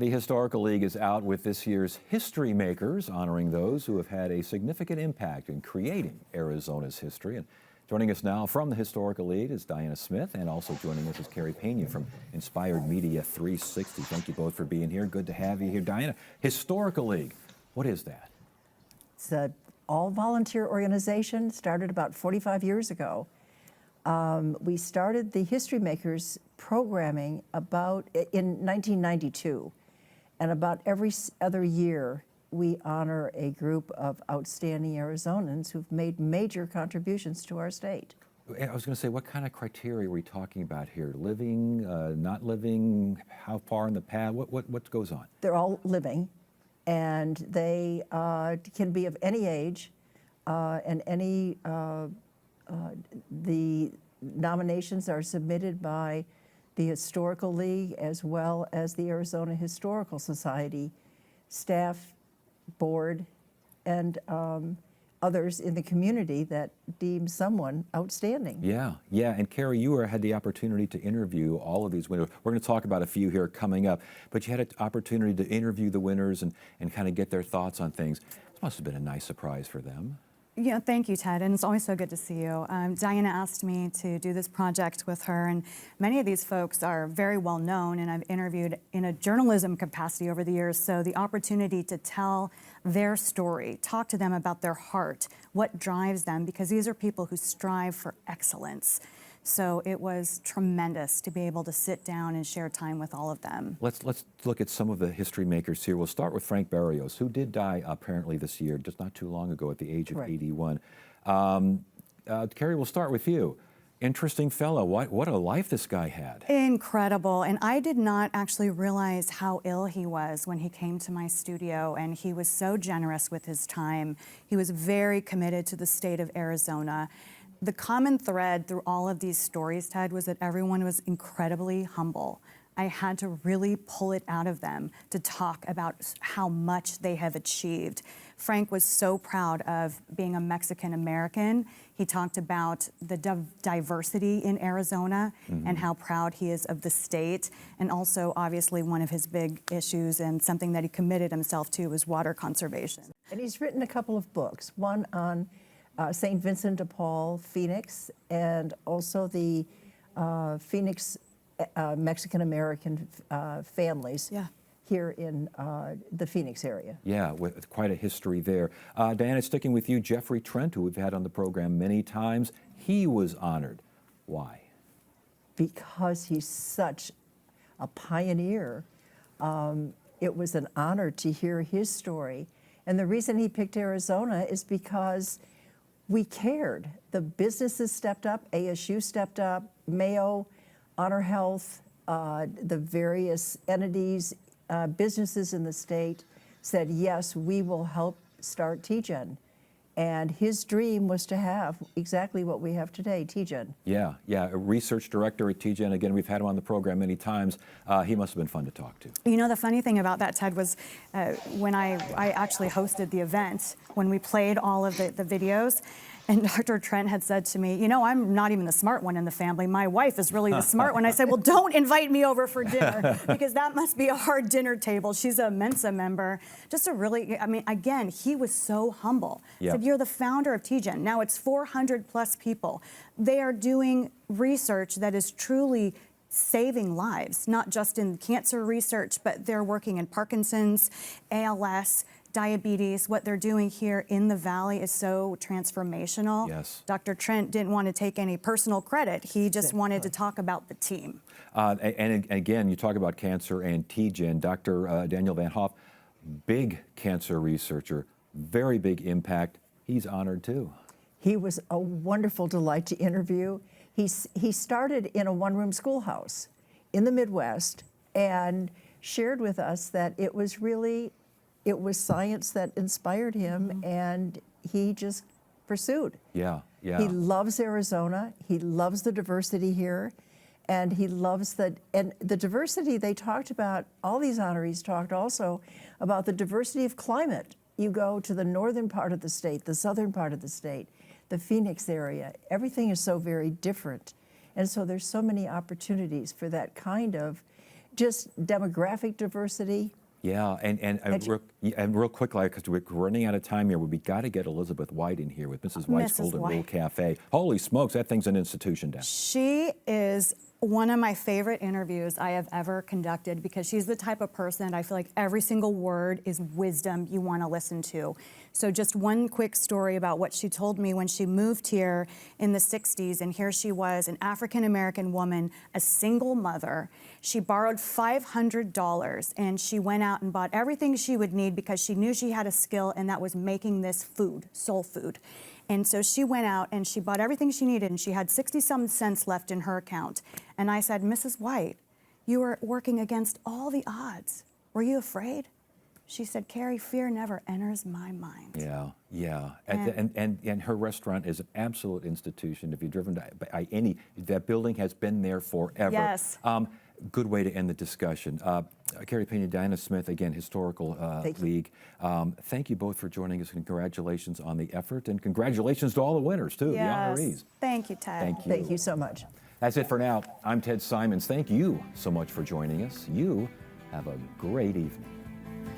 The Historical League is out with this year's Historymakers, honoring those who have had a significant impact in creating Arizona's history. And joining us now from the Historical League is Diana Smith, and also joining us is Carrie Pena from Inspired Media 360. Thank you both for being here. Good to have you here. Diana, Historical League, what is that? It's an all-volunteer organization, started about 45 years ago. We started the Historymakers programming in 1992, and about every other year we honor a group of outstanding Arizonans who've made major contributions to our state. I was going to say, what kind of criteria are we talking about here? Living, not living, how far in the past, what goes on? They're all living, and they can be of any age, and the nominations are submitted by the Historical League as well as the Arizona Historical Society, staff, board, and others in the community that deem someone outstanding. Yeah, and Carrie, you had the opportunity to interview all of these winners. We're going to talk about a few here coming up, but you had an opportunity to interview the winners and kind of get their thoughts on things. This must have been a nice surprise for them. Yeah, thank you, Ted, and it's always so good to see you. Diana asked me to do this project with her, and many of these folks are very well known, and I've interviewed in a journalism capacity over the years, so the opportunity to tell their story, talk to them about their heart, what drives them, because these are people who strive for excellence. So it was tremendous to be able to sit down and share time with all of them. Let's look at some of the history makers here. We'll start with Frank Barrios, who did die apparently this year, just not too long ago at the age of 81. Carrie, we'll start with you. Interesting fellow. What a life this guy had. Incredible. And I did not actually realize how ill he was when he came to my studio, and he was so generous with his time. He was very committed to the state of Arizona. The common thread through all of these stories, Ted, was that everyone was incredibly humble. I had to really pull it out of them to talk about how much they have achieved. Frank was so proud of being a Mexican American. He talked about the diversity in Arizona and how proud he is of the state. And also, obviously, one of his big issues and something that he committed himself to was water conservation. And he's written a couple of books, one on St. Vincent de Paul, Phoenix, and also the Phoenix Mexican-American families here in the Phoenix area. Yeah, with quite a history there. Diana, sticking with you, Jeffrey Trent, who we've had on the program many times, he was honored. Why? Because he's such a pioneer. It was an honor to hear his story. And the reason he picked Arizona is because we cared. The businesses stepped up, ASU stepped up, Mayo, Honor Health, the various entities, businesses in the state said, yes, we will help start TGen. And his dream was to have exactly what we have today, TGen. Yeah, a research director at TGen. Again, we've had him on the program many times. He must have been fun to talk to. You know, the funny thing about that, Ted, was when I actually hosted the event, when we played all of the videos, and Dr. Trent had said to me, you know, I'm not even the smart one in the family. My wife is really the smart one. I said, well, don't invite me over for dinner, because that must be a hard dinner table. She's a Mensa member. Just a really, I mean, again, he was so humble. Yep. Said, you're the founder of TGen. Now it's 400 plus people. They are doing research that is truly saving lives, not just in cancer research, but they're working in Parkinson's, ALS, diabetes. What they're doing here in the Valley is so transformational. Yes. Dr. Trent didn't want to take any personal credit. He just wanted to talk about the team. And again, you talk about cancer and TGen. Dr. Daniel Van Hoff, big cancer researcher, very big impact. He's honored too. He was a wonderful delight to interview. He started in a one-room schoolhouse in the Midwest and shared with us that it was science that inspired him, and he just pursued. Yeah. He loves Arizona. He loves the diversity here, and he loves the diversity they talked about. All these honorees talked also about the diversity of climate. You go to the northern part of the state, the southern part of the state, the Phoenix area. Everything is so very different, and so there's so many opportunities for that kind of just demographic diversity. Yeah, and real quickly, because we're running out of time here, we got to get Elizabeth White in here with Mrs. White's Mrs. Golden White. Rule Cafe. Holy smokes, that thing's an institution down. She is one of my favorite interviews I have ever conducted because she's the type of person I feel like every single word is wisdom you want to listen to. So just one quick story about what she told me when she moved here in the 60s, and here she was, an African-American woman, a single mother. She borrowed $500 and she went out and bought everything she would need because she knew she had a skill, and that was making this food, soul food. And so she went out and she bought everything she needed, and she had 60-some cents left in her account. And I said, Mrs. White, you were working against all the odds. Were you afraid? She said, Carrie, fear never enters my mind. Yeah. And her restaurant is an absolute institution. If you're driven by any, that building has been there forever. Yes. Good way to end the discussion. Carrie Pena, Diana Smith, again, Historical League. Thank you both for joining us. Congratulations on the effort, and congratulations to all the winners, too, Yes. the honorees. Thank you, Ted. Thank you. Thank you so much. That's it for now. I'm Ted Simons. Thank you so much for joining us. You have a great evening.